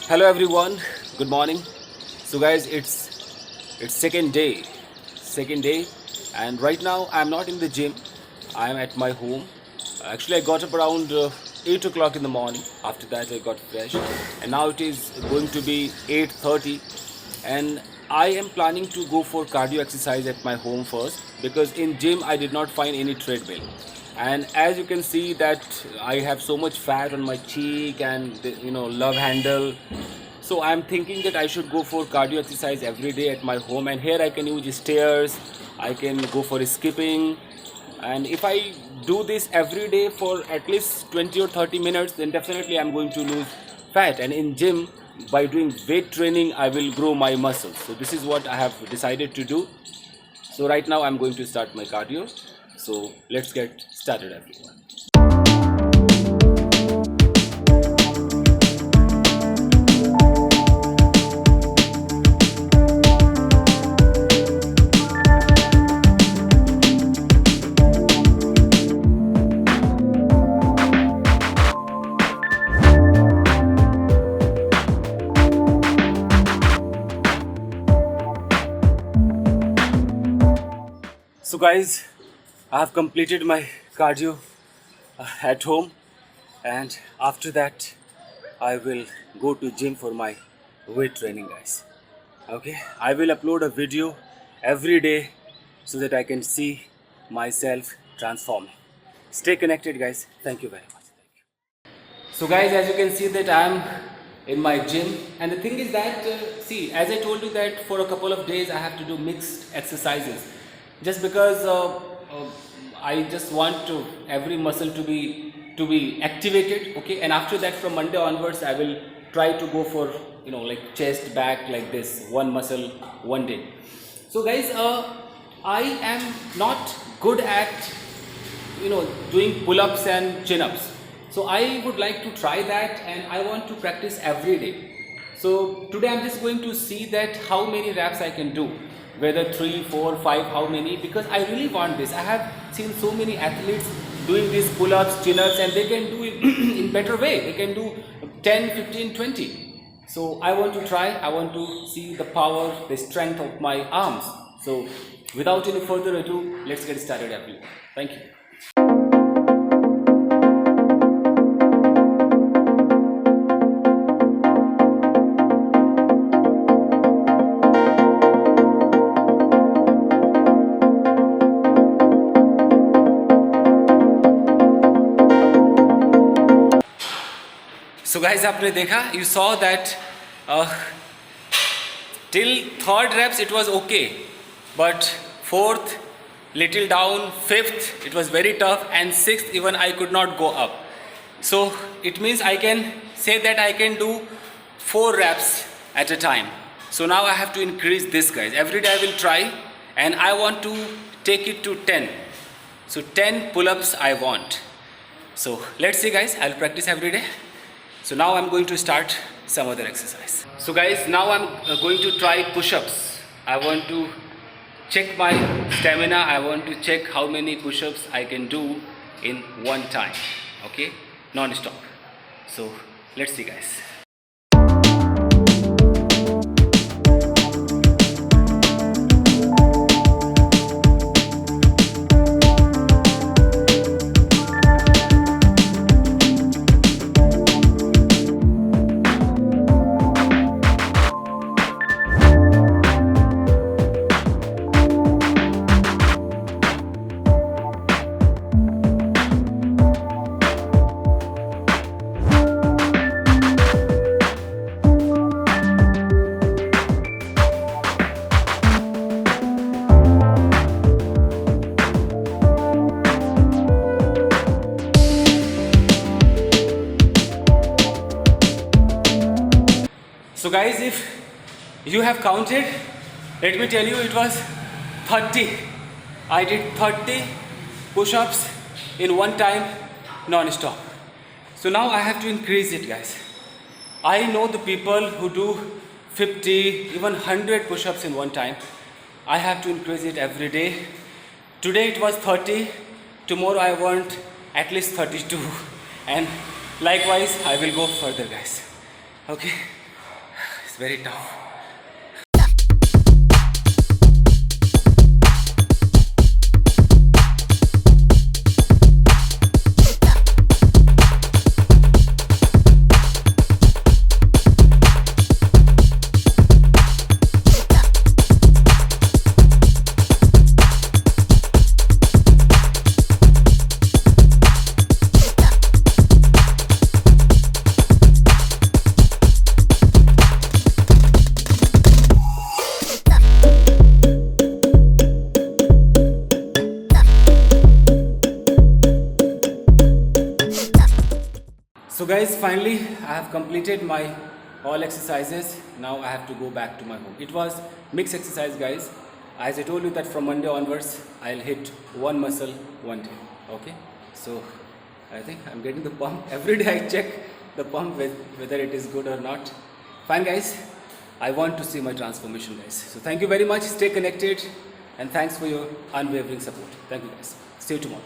Hello everyone, good morning. So guys, it's second day, and right now I'm not in the gym. I'm at my home. Actually, I got up around 8 o'clock in the morning. After that, I got fresh, and now it is going to be 8:30, and I am planning to go for cardio exercise at my home first because in gym I did not find any treadmill, and as you can see that I have so much fat on my cheek and love handle. So I'm thinking that I should go for cardio exercise every day at my home, and here I can use stairs, I can go for skipping, and if I do this every day for at least 20 or 30 minutes, then definitely I'm going to lose fat. And in gym, by doing weight training, I will grow my muscles. So this is what I have decided to do. So right now I'm going to start my cardio. So let's get started, everyone. So guys, I have completed my cardio at home, and after that I will go to gym for my weight training, guys. Okay, I will upload a video every day so that I can see myself transforming. Stay connected, guys. Thank you very much. So guys, as you can see that I am in my gym, and the thing is that see, as I told you that for a couple of days I have to do mixed exercises, just because I just want to every muscle to be activated. Okay, and after that from Monday onwards I will try to go for like chest, back, like this, one muscle one day. So guys, I am not good at doing pull-ups and chin-ups, so I would like to try that, and I want to practice every day. So today I'm just going to see that how many reps I can do, whether 3, 4, 5, how many, because I really want this. I have seen so many athletes doing these pull-ups, chin-ups, and they can do it in better way. They can do 10, 15, 20. So I want to try, I want to see the power, the strength of my arms. So without any further ado, let's get started, everyone. Thank you. So guys, आपने देखा, you saw that till third reps it was okay, but fourth little down, fifth it was very tough, and sixth even I could not go up. So it means I can say that I can do 4 reps at a time. So now I have to increase this, guys. Every day I will try, and I want to take it to 10. So 10 pull-ups I want. So let's see, guys. I'll practice every day. So now I'm going to start some other exercise. So guys, now I'm going to try push-ups. I want to check my stamina. I want to check how many push-ups I can do in one time. Okay, non-stop. So let's see, guys. So guys, if you have counted, let me tell you, it was 30. I did 30 push-ups in one time, non-stop. So now I have to increase it, guys. I know the people who do 50, even 100 push-ups in one time. I have to increase it every day. Today it was 30, tomorrow I want at least 32, and likewise I will go further, guys. Okay, It's very tough. So guys, finally I have completed my all exercises. Now I have to go back to my home. It was mixed exercise, guys. As I told you that from Monday onwards I'll hit one muscle one day. Okay, so I think I'm getting the pump every day. I check the pump whether it is good or not. Fine guys, I want to see my transformation, guys. So thank you very much. Stay connected and thanks for your unwavering support. Thank you guys. See you tomorrow.